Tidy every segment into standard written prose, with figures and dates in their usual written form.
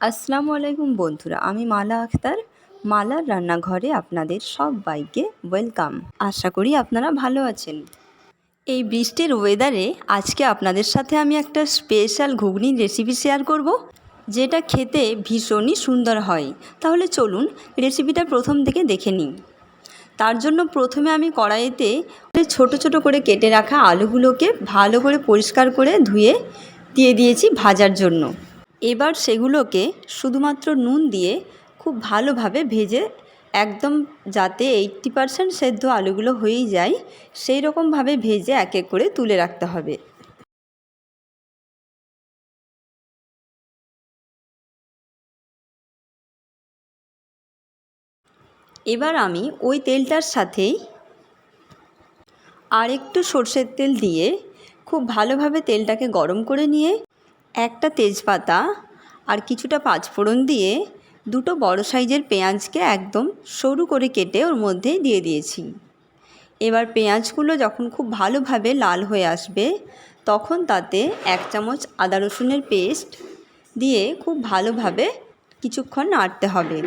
আসসালামু আলাইকুম বন্ধুরা, আমি মালা আক্তার। মালার রান্নাঘরে আপনাদের সবাইকে ওয়েলকাম। আশা করি আপনারা ভালো আছেন। এই বৃষ্টির ওয়েদারে আজকে আপনাদের সাথে আমি একটা স্পেশাল ঘুগনির রেসিপি শেয়ার করব, যেটা খেতে ভীষণই সুন্দর হয়। তাহলে চলুন রেসিপিটা প্রথম থেকে দেখে নিই। তার জন্য প্রথমে আমি কড়াইতে ছোট ছোট করে কেটে রাখা আলুগুলোকে ভালো করে পরিষ্কার করে ধুয়ে দিয়ে দিয়েছি ভাজার জন্য। এবার সেগুলোকে শুধুমাত্র নুন দিয়ে খুব ভালোভাবে ভেজে একদম যাতে 80% সেদ্ধ আলুগুলো হয়েই যায় সেই রকমভাবে ভেজে এক এক করে তুলে রাখতে হবে। এবার আমি ওই তেলটার সাথেই আর একটু সর্ষের তেল দিয়ে খুব ভালোভাবে তেলটাকে গরম করে নিয়ে একটা তেজপাতা আর কিছুটা পাঁচফোড়ন দিয়ে দুটো বড় সাইজের পেঁয়াজকে একদম সরু করে কেটে ওর মধ্যেই দিয়ে দিয়েছি। এবার পেঁয়াজগুলো যখন খুব ভালোভাবে লাল হয়ে আসবে তখন তাতে 1 চামচ আদা রসুনের পেস্ট দিয়ে খুব ভালোভাবে কিছুক্ষণ নাড়তে হবে।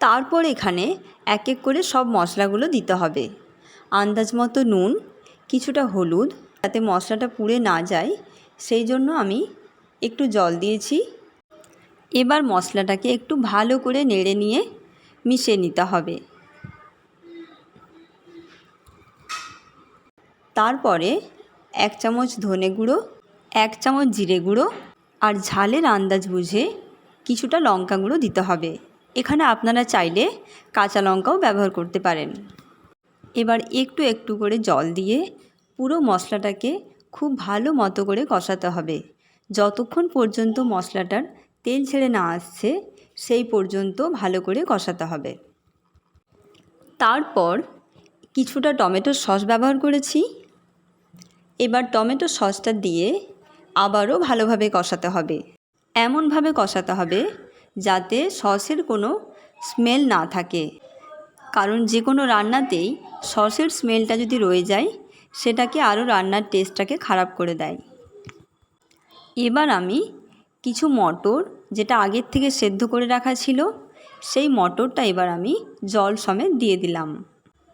তারপর এখানে এক এক করে সব মশলাগুলো দিতে হবে। আন্দাজ মতো নুন, কিছুটা হলুদ, যাতে মশলাটা পুড়ে না যায় সেই জন্য আমি একটু জল দিয়েছি। এবার মশলাটাকে একটু ভালো করে নেড়ে নিয়ে মিশিয়ে নিতে হবে। তারপরে 1 চামচ ধনে গুঁড়ো, 1 চামচ জিরে গুঁড়ো আর ঝালের আন্দাজ বুঝে কিছুটা লঙ্কা গুঁড়ো দিতে হবে। এখানে আপনারা চাইলে কাঁচা লঙ্কাও ব্যবহার করতে পারেন। এবার একটু একটু করে জল দিয়ে পুরো মশলাটাকে খুব ভালো মতো করে কষাতে হবে। যতক্ষণ পর্যন্ত মশলাটার তেল ছেড়ে না আসছে সেই পর্যন্ত ভালো করে কষাতে হবে। তারপর কিছুটা টমেটো সস ব্যবহার করেছি। এবার টমেটো সসটা দিয়ে আবারও ভালোভাবে কষাতে হবে। এমনভাবে কষাতে হবে যাতে সসের কোনো স্মেল না থাকে, কারণ যে কোনো রান্নাতেই সসের স্মেলটা যদি রয়ে যায় সেটাকে আরও রান্নার টেস্টটাকে খারাপ করে দেয়। এবার আমি কিছু মটর, যেটা আগের থেকে সেদ্ধ করে রাখা ছিল, সেই মটরটা এবার আমি জল সমেত দিয়ে দিলাম।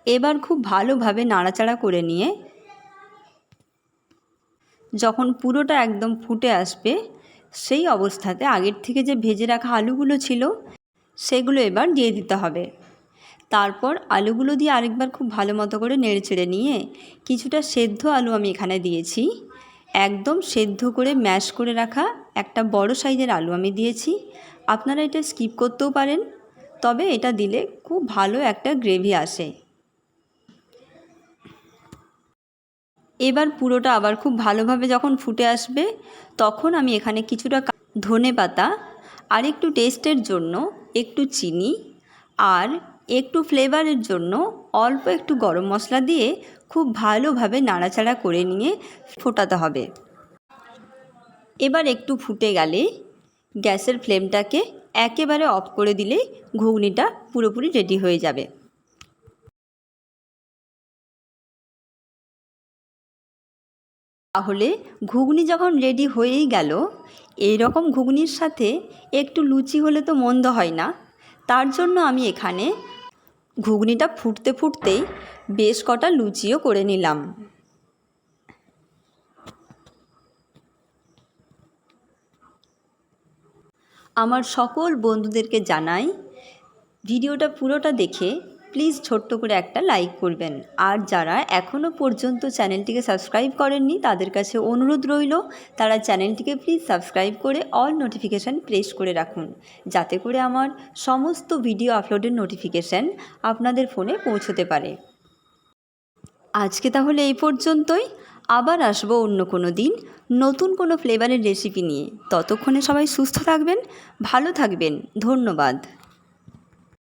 এবার খুব ভালোভাবে নাড়াচাড়া করে নিয়ে যখন পুরোটা একদম ফুটে আসবে সেই অবস্থাতে আগের থেকে যে ভেজে রাখা আলুগুলো ছিল সেগুলো এবার দিয়ে দিতে হবে। তারপর আলুগুলো দিয়ে আরেকবার খুব ভালো মতো করে নেড়েচেড়ে নিয়ে কিছুটা সেদ্ধ আলু আমি এখানে দিয়েছি। একদম সেদ্ধ করে ম্যাশ করে রাখা একটা বড় সাইজের আলু আমি দিয়েছি। আপনারা এটা স্কিপ করতেও পারেন, তবে এটা দিলে খুব ভালো একটা গ্রেভি আসে। এবার পুরোটা আবার খুব ভালোভাবে যখন ফুটে আসবে তখন আমি এখানে কিছুটা ধনেপাতা আর একটু টেস্টের জন্য একটু চিনি আর একটু ফ্লেভারের জন্য অল্প একটু গরম মশলা দিয়ে খুব ভালোভাবে নাড়াচাড়া করে নিয়ে ফোটাতে হবে। এবার একটু ফুটে গেলে গ্যাসের ফ্লেমটাকে একেবারে অফ করে দিলে ঘুগনিটা পুরোপুরি রেডি হয়ে যাবে। তাহলে ঘুগনি যখন রেডি হয়েই গেল, এই রকম ঘুগনির সাথে একটু লুচি হলে তো মন্দ হয় না। তার জন্য আমি এখানে ঘুগনিটা ফুটতে ফুটতেই বেশ কটা লুচিও করে নিলাম। আমার সকল বন্ধুদেরকে জানাই ভিডিওটা পুরোটা দেখে প্লিজ ছোট্ট করে একটা লাইক করবেন। আর যারা এখনও পর্যন্ত চ্যানেলটিকে সাবস্ক্রাইব করেননি তাদের কাছে অনুরোধ রইল তারা চ্যানেলটিকে প্লিজ সাবস্ক্রাইব করে অল নোটিফিকেশান প্রেস করে রাখুন, যাতে করে আমার সমস্ত ভিডিও আপলোডের নোটিফিকেশান আপনাদের ফোনে পৌঁছতে পারে। আজকে তাহলে এই পর্যন্তই। আবার আসবো অন্য কোনো দিন নতুন কোনো ফ্লেভারের রেসিপি নিয়ে। ততক্ষণে সবাই সুস্থ থাকবেন, ভালো থাকবেন। ধন্যবাদ।